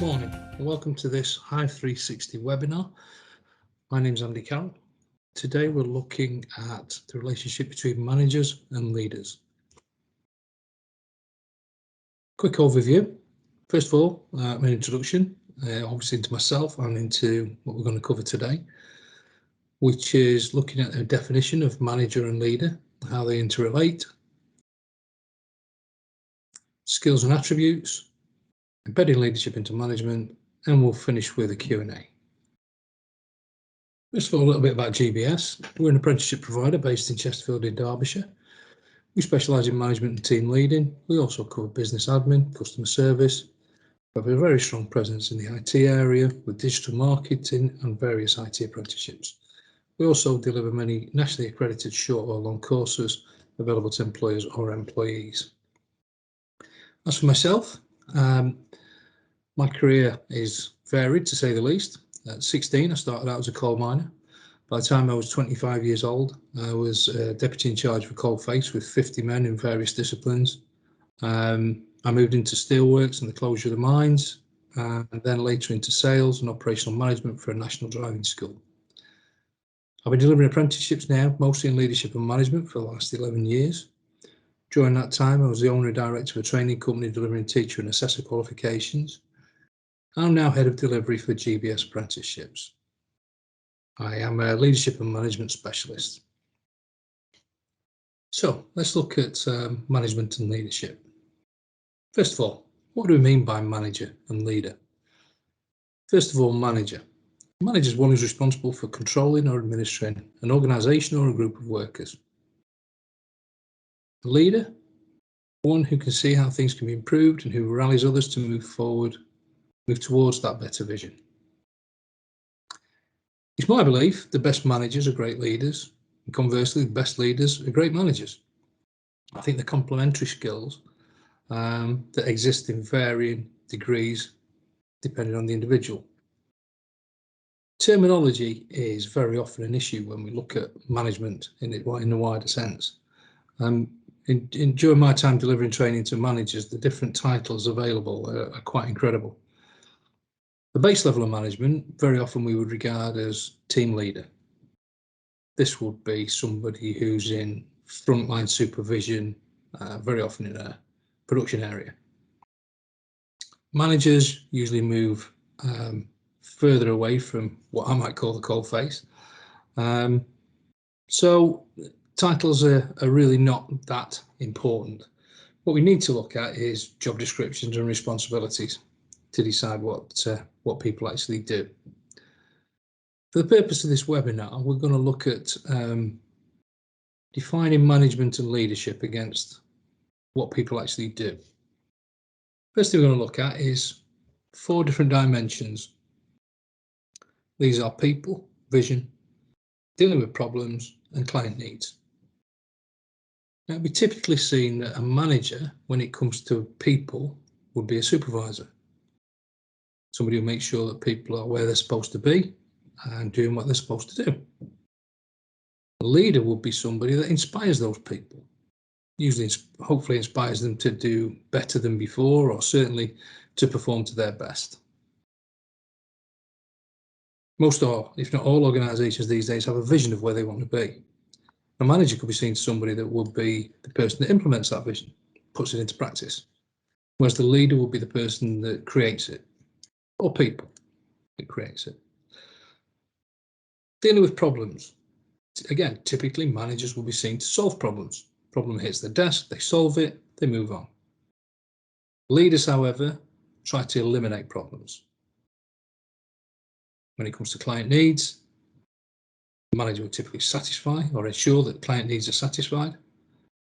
morning and welcome to this Hive 360 webinar. My name is Andy Carroll. Today we're looking at the relationship between managers and leaders. Quick overview. First of all, an introduction, obviously into myself and into what we're going to cover today, which is looking at a definition of manager and leader, how they interrelate, skills and attributes, embedding leadership into management, and we'll finish with a Q&A. First of all, a little bit about GBS. We're an apprenticeship provider based in Chesterfield in Derbyshire. We specialise in management and team leading. We also cover business admin, customer service. We have a very strong presence in the IT area with digital marketing and various IT apprenticeships. We also deliver many nationally accredited short or long courses available to employers or employees. As for myself, my career is varied to say the least. At 16, I started out as a coal miner. By the time I was 25 years old, I was deputy in charge of a coal face with 50 men in various disciplines. I moved into steelworks and the closure of the mines, and then later into sales and operational management for a national driving school. I've been delivering apprenticeships now, mostly in leadership and management, for the last 11 years. During that time, I was the owner and director of a training company delivering teacher and assessor qualifications. I'm now head of delivery for GBS Apprenticeships. I am a leadership and management specialist. So let's look at management and leadership. First of all, what do we mean by manager and leader? First of all, manager. Manager is one who's responsible for controlling or administering an organisation or a group of workers. A leader, one who can see how things can be improved and who rallies others to move towards that better vision. It's my belief the best managers are great leaders, and conversely, the best leaders are great managers. I think the complementary skills that exist in varying degrees depending on the individual. Terminology is very often an issue when we look at management in a wider sense. During my time delivering training to managers, the different titles available are quite incredible. The base level of management, very often we would regard as team leader. This would be somebody who's in frontline supervision, very often in a production area. Managers usually move further away from what I might call the coal face. So titles are really not that important. What we need to look at is job descriptions and responsibilities to decide what people actually do. For the purpose of this webinar, we're going to look at defining management and leadership against what people actually do. First thing we're going to look at is 4 different dimensions. These are people, vision, dealing with problems, and client needs. Now, we typically seen that a manager, when it comes to people, would be a supervisor. Somebody who makes sure that people are where they're supposed to be and doing what they're supposed to do. A leader would be somebody that inspires those people, usually hopefully inspires them to do better than before, or certainly to perform to their best. Most, or if not all, organisations these days have a vision of where they want to be. A manager could be seen as somebody that would be the person that implements that vision, puts it into practice, whereas the leader would be the person that creates it, or people that creates it. Dealing with problems. Again, typically managers will be seen to solve problems. Problem hits the desk, they solve it, they move on. Leaders, however, try to eliminate problems. When it comes to client needs, the manager will typically satisfy or ensure that client needs are satisfied.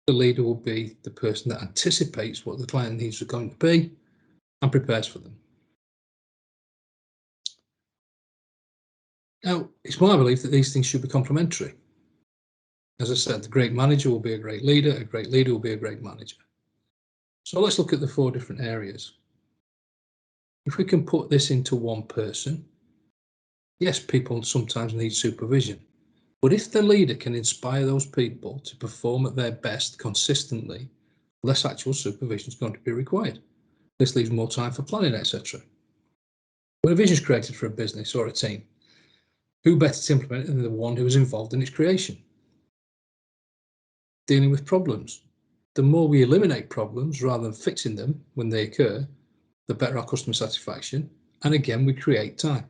The leader will be the person that anticipates what the client needs are going to be and prepares for them. Now, it's my belief that these things should be complementary. As I said, the great manager will be a great leader will be a great manager. So let's look at the 4 different areas. If we can put this into one person, yes, people sometimes need supervision, but if the leader can inspire those people to perform at their best consistently, less actual supervision is going to be required. This leaves more time for planning, etc. When a vision is created for a business or a team, who better to implement it than the one who was involved in its creation? Dealing with problems. The more we eliminate problems rather than fixing them when they occur, the better our customer satisfaction, and again, we create time.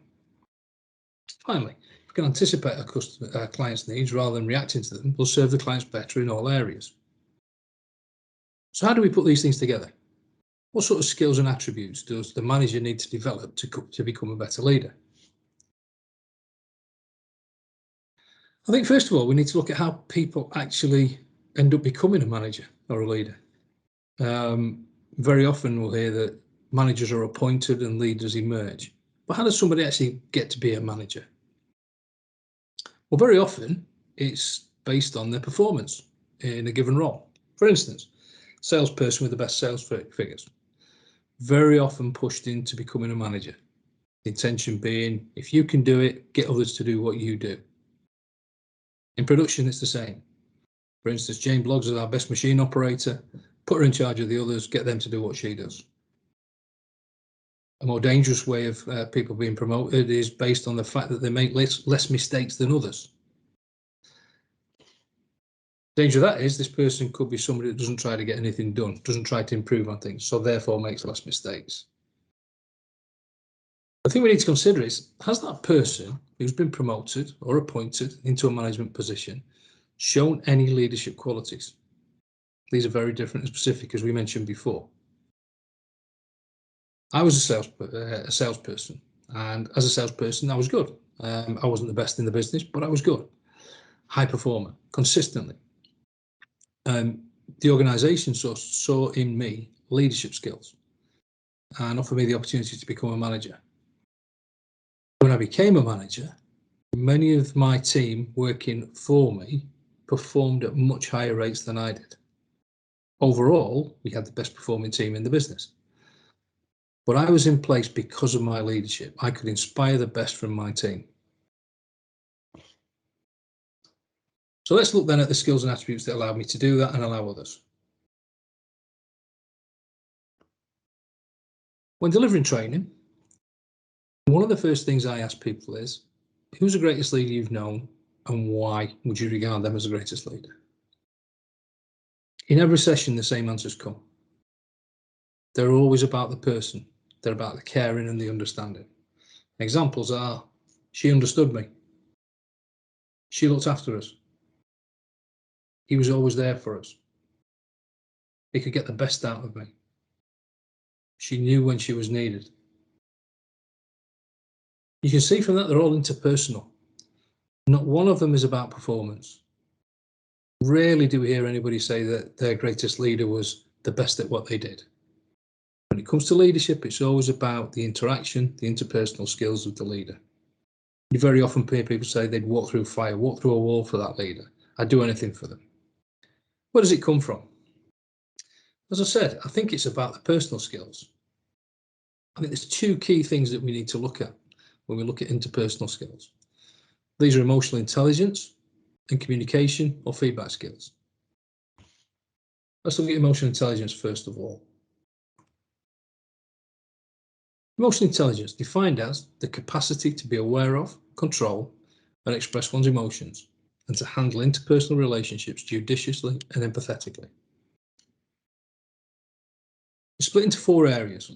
Finally, if we can anticipate our clients' needs rather than reacting to them, we'll serve the clients better in all areas. So how do we put these things together? What sort of skills and attributes does the manager need to develop to become a better leader? I think first of all, we need to look at how people actually end up becoming a manager or a leader. Very often we'll hear that managers are appointed and leaders emerge. But how does somebody actually get to be a manager? Well, very often it's based on their performance in a given role. For instance, salesperson with the best sales figures, very often pushed into becoming a manager. The intention being, if you can do it, get others to do what you do. In production, it's the same. For instance, Jane Bloggs is our best machine operator, put her in charge of the others, get them to do what she does. A more dangerous way of people being promoted is based on the fact that they make less mistakes than others. Danger of that is this person could be somebody that doesn't try to get anything done, doesn't try to improve on things, so therefore makes less mistakes. The thing we need to consider is, has that person who's been promoted or appointed into a management position shown any leadership qualities? These are very different and specific, as we mentioned before. I was a salesperson, and as a salesperson, I was good. I wasn't the best in the business, but I was good. High performer, consistently. The organisation saw in me leadership skills and offered me the opportunity to become a manager. When I became a manager, many of my team working for me performed at much higher rates than I did. Overall, we had the best performing team in the business. But I was in place because of my leadership. I could inspire the best from my team. So let's look then at the skills and attributes that allowed me to do that and allow others. When delivering training, one of the first things I ask people is, who's the greatest leader you've known and why would you regard them as the greatest leader? In every session, the same answers come. They're always about the person. They're about the caring and the understanding. Examples are, she understood me. She looked after us. He was always there for us. He could get the best out of me. She knew when she was needed. You can see from that they're all interpersonal. Not one of them is about performance. Rarely do we hear anybody say that their greatest leader was the best at what they did. When it comes to leadership, it's always about the interaction, the interpersonal skills of the leader. You very often hear people say they'd walk through fire, walk through a wall for that leader. I'd do anything for them. Where does it come from? As I said, I think it's about the personal skills. I think there's two key things that we need to look at when we look at interpersonal skills. These are emotional intelligence and communication or feedback skills. Let's look at emotional intelligence first of all. Emotional intelligence, defined as the capacity to be aware of, control, and express one's emotions, and to handle interpersonal relationships judiciously and empathetically. It's split into four areas: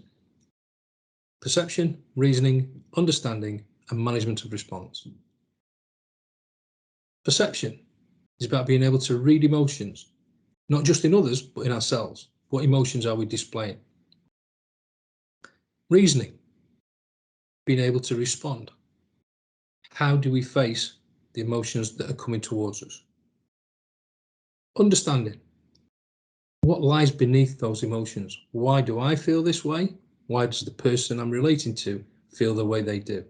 perception, reasoning, understanding, and management of response. Perception is about being able to read emotions, not just in others, but in ourselves. What emotions are we displaying? Reasoning, being able to respond. How do we face the emotions that are coming towards us? Understanding, what lies beneath those emotions? Why do I feel this way? Why does the person I'm relating to feel the way they do?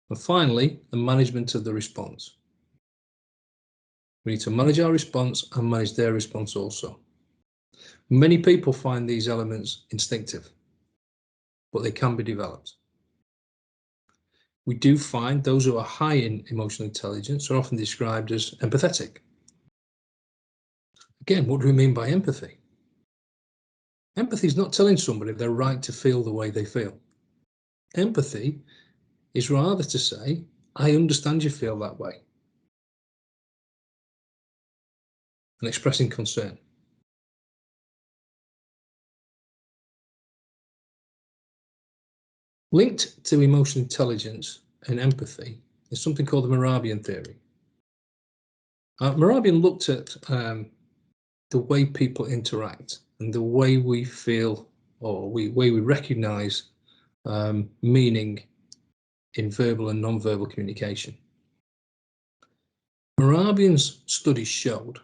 And finally, the management of the response. We need to manage our response and manage their response also. Many people find these elements instinctive, but they can be developed. We do find those who are high in emotional intelligence are often described as empathetic. Again, what do we mean by empathy? Empathy is not telling somebody they're right to feel the way they feel. Empathy is rather to say, I understand you feel that way, and expressing concern. Linked to emotional intelligence and empathy is something called the Mirabian Theory. Mirabian looked at the way people interact and the way we feel, or way we recognize meaning in verbal and non-verbal communication. Mirabian's studies showed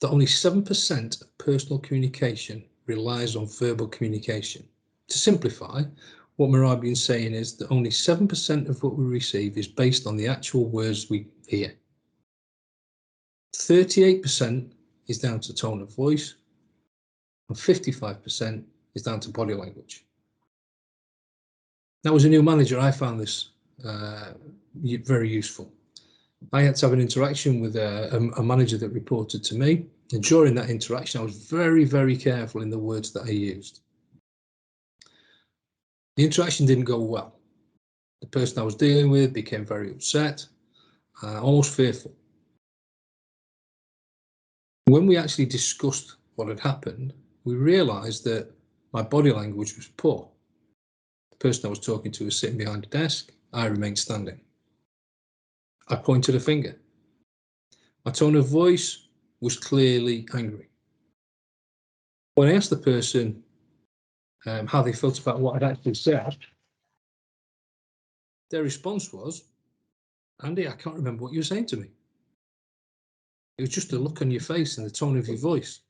that only 7% of personal communication relies on verbal communication. To simplify, what Mirabian's saying is that only 7% of what we receive is based on the actual words we hear. 38% is down to tone of voice, and 55% is down to body language. Now, as a new manager, I found this very useful. I had to have an interaction with a manager that reported to me, and during that interaction, I was very, very careful in the words that I used. The interaction didn't go well. The person I was dealing with became very upset, almost fearful. When we actually discussed what had happened, we realised that my body language was poor. The person I was talking to was sitting behind a desk. I remained standing. I pointed a finger. My tone of voice was clearly angry. When I asked the person how they felt about what I'd actually said, their response was, "Andy, I can't remember what you were saying to me. It was just a look on your face and the tone of your voice."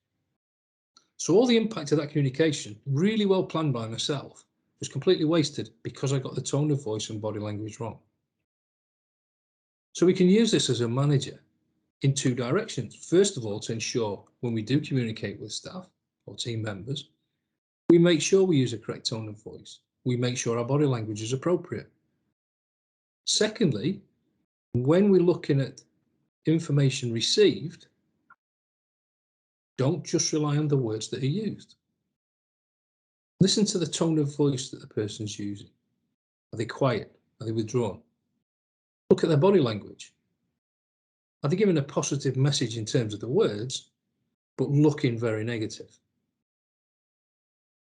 So all the impact of that communication, really well planned by myself, was completely wasted because I got the tone of voice and body language wrong. So we can use this as a manager in two directions. First of all, to ensure when we do communicate with staff or team members, we make sure we use a correct tone of voice. We make sure our body language is appropriate. Secondly, when we're looking at information received, don't just rely on the words that are used. Listen to the tone of voice that the person's using. Are they quiet? Are they withdrawn? Look at their body language. Are they giving a positive message in terms of the words, but looking very negative?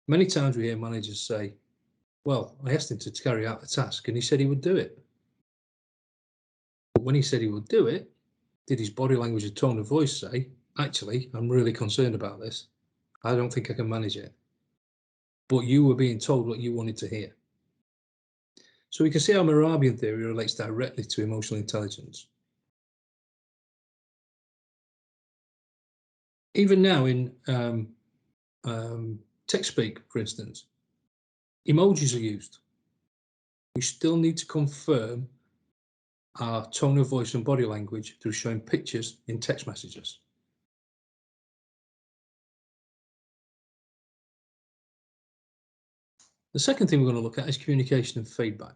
Many times we hear managers say, "Well, I asked him to carry out the task and he said he would do it." But when he said he would do it, did his body language and tone of voice say, "Actually, I'm really concerned about this. I don't think I can manage it." But you were being told what you wanted to hear. So we can see how Mirabian theory relates directly to emotional intelligence. Even now in text speak, for instance, emojis are used. We still need to confirm our tone of voice and body language through showing pictures in text messages. The second thing we're going to look at is communication and feedback.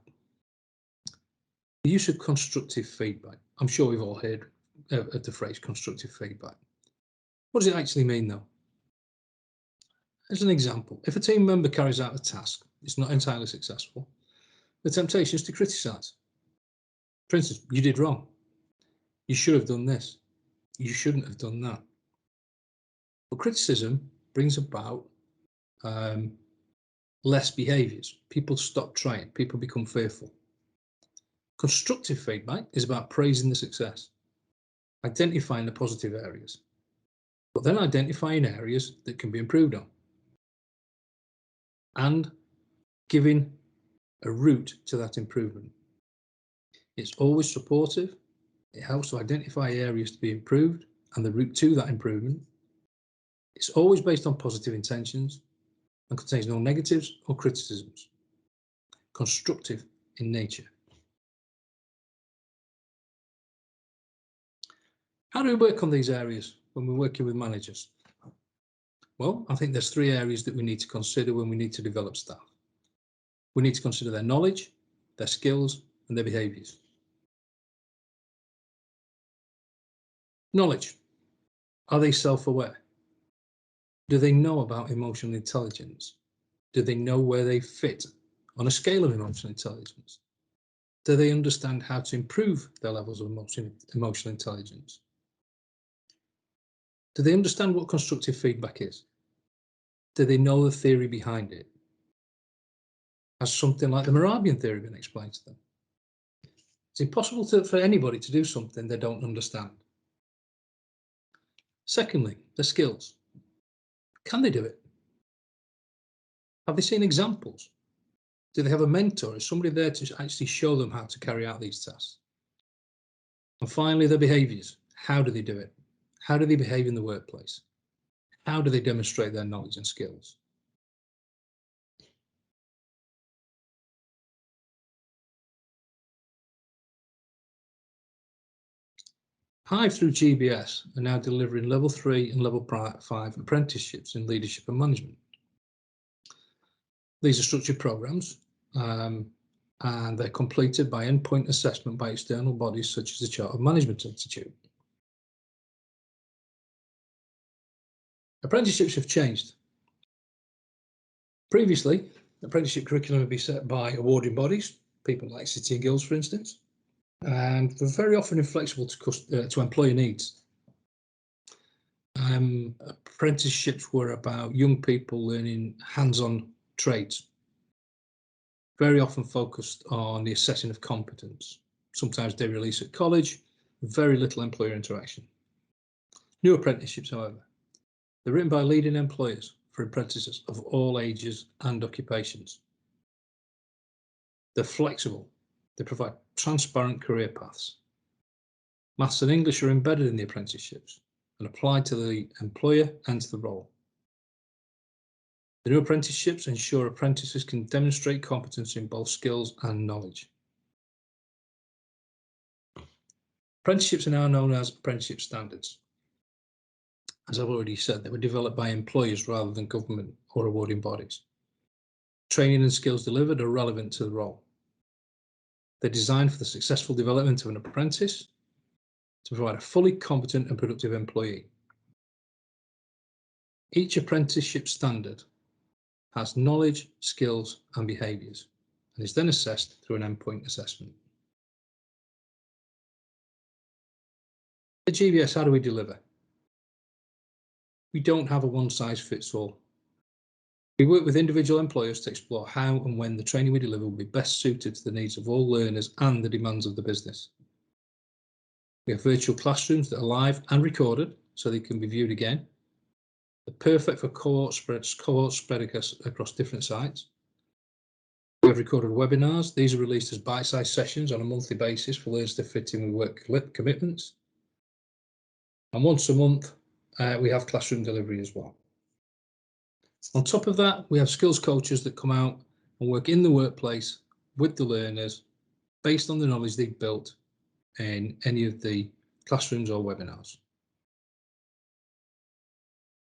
The use of constructive feedback. I'm sure we've all heard of the phrase constructive feedback. What does it actually mean though? As an example, if a team member carries out a task that's not entirely successful, the temptation is to criticise. For instance, you did wrong. You should have done this. You shouldn't have done that. But criticism brings about less behaviours. People stop trying. People become fearful. Constructive feedback is about praising the success, identifying the positive areas, but then identifying areas that can be improved on, and giving a route to that improvement. It's always supportive. It helps to identify areas to be improved and the route to that improvement. It's always based on positive intentions and contains no negatives or criticisms. Constructive in nature. How do we work on these areas when we're working with managers? Well, I think there's three areas that we need to consider when we need to develop staff. We need to consider their knowledge, their skills, and their behaviours. Knowledge. Are they self-aware? Do they know about emotional intelligence? Do they know where they fit on a scale of emotional intelligence? Do they understand how to improve their levels of emotional intelligence? Do they understand what constructive feedback is? Do they know the theory behind it? Has something like the Mirabian Theory been explained to them? It's impossible for anybody to do something they don't understand. Secondly, the skills. Can they do it? Have they seen examples? Do they have a mentor? Is somebody there to actually show them how to carry out these tasks? And finally, their behaviours. How do they do it? How do they behave in the workplace? How do they demonstrate their knowledge and skills? Hive through GBS are now delivering level 3 and level 5 apprenticeships in leadership and management. These are structured programs and they're completed by endpoint assessment by external bodies such as the Chartered Management Institute. Apprenticeships have changed. Previously, apprenticeship curriculum would be set by awarding bodies, people like City and Guilds, for instance, and were very often inflexible to employer needs. Apprenticeships were about young people learning hands-on trades, very often focused on the assessing of competence. Sometimes they release at college, very little employer interaction. New apprenticeships, however, they're written by leading employers for apprentices of all ages and occupations. They're flexible. They provide transparent career paths. Maths and English are embedded in the apprenticeships and applied to the employer and to the role. The new apprenticeships ensure apprentices can demonstrate competence in both skills and knowledge. Apprenticeships are now known as Apprenticeship Standards. As I've already said, they were developed by employers rather than government or awarding bodies. Training and skills delivered are relevant to the role. They're designed for the successful development of an apprentice to provide a fully competent and productive employee. Each apprenticeship standard has knowledge, skills, and behaviours, and is then assessed through an endpoint assessment. At GBS, how do we deliver? We don't have a one-size-fits-all. We work with individual employers to explore how and when the training we deliver will be best suited to the needs of all learners and the demands of the business. We have virtual classrooms that are live and recorded so they can be viewed again. They're perfect for cohort spread across different sites. We have recorded webinars. These are released as bite-sized sessions on a monthly basis for learners to fit in with work commitments. And once a month, we have classroom delivery as well. On top of that, we have skills coaches that come out and work in the workplace with the learners based on the knowledge they've built in any of the classrooms or webinars.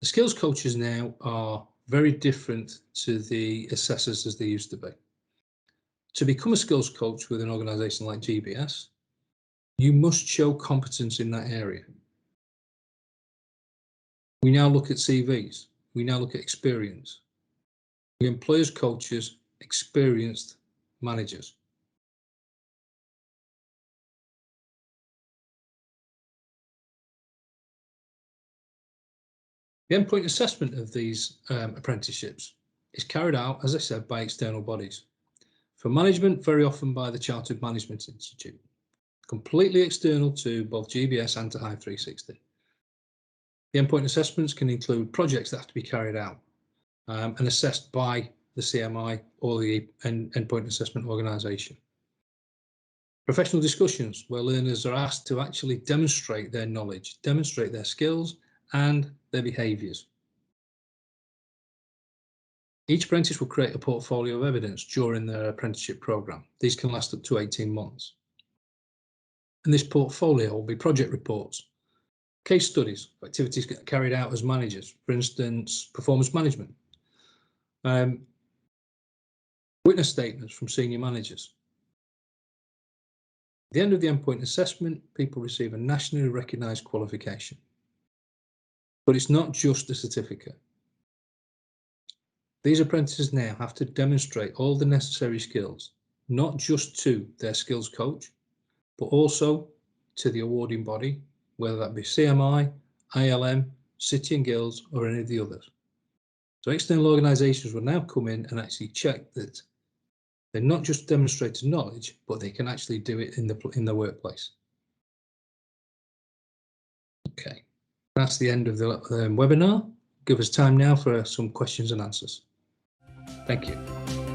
The skills coaches now are very different to the assessors as they used to be. To become a skills coach with an organisation like GBS, you must show competence in that area. We now look at CVs. We now look at experience. We employ as coaches experienced managers. The endpoint assessment of these apprenticeships is carried out, as I said, by external bodies. For management, very often by the Chartered Management Institute, completely external to both GBS and to Hive 360. The endpoint assessments can include projects that have to be carried out and assessed by the CMI or the endpoint assessment organisation. Professional discussions where learners are asked to actually demonstrate their knowledge, demonstrate their skills and their behaviours. Each apprentice will create a portfolio of evidence during their apprenticeship programme. These can last up to 18 months. And this portfolio will be project reports, case studies, activities carried out as managers, for instance, performance management, witness statements from senior managers. At the end of the endpoint assessment, people receive a nationally recognised qualification. But it's not just a certificate. These apprentices now have to demonstrate all the necessary skills, not just to their skills coach, but also to the awarding body, whether that be CMI, ILM, City and Guilds, or any of the others. So external organisations will now come in and actually check that they're not just demonstrating knowledge, but they can actually do it in the workplace. Okay, that's the end of the webinar. Give us time now for some questions and answers. Thank you.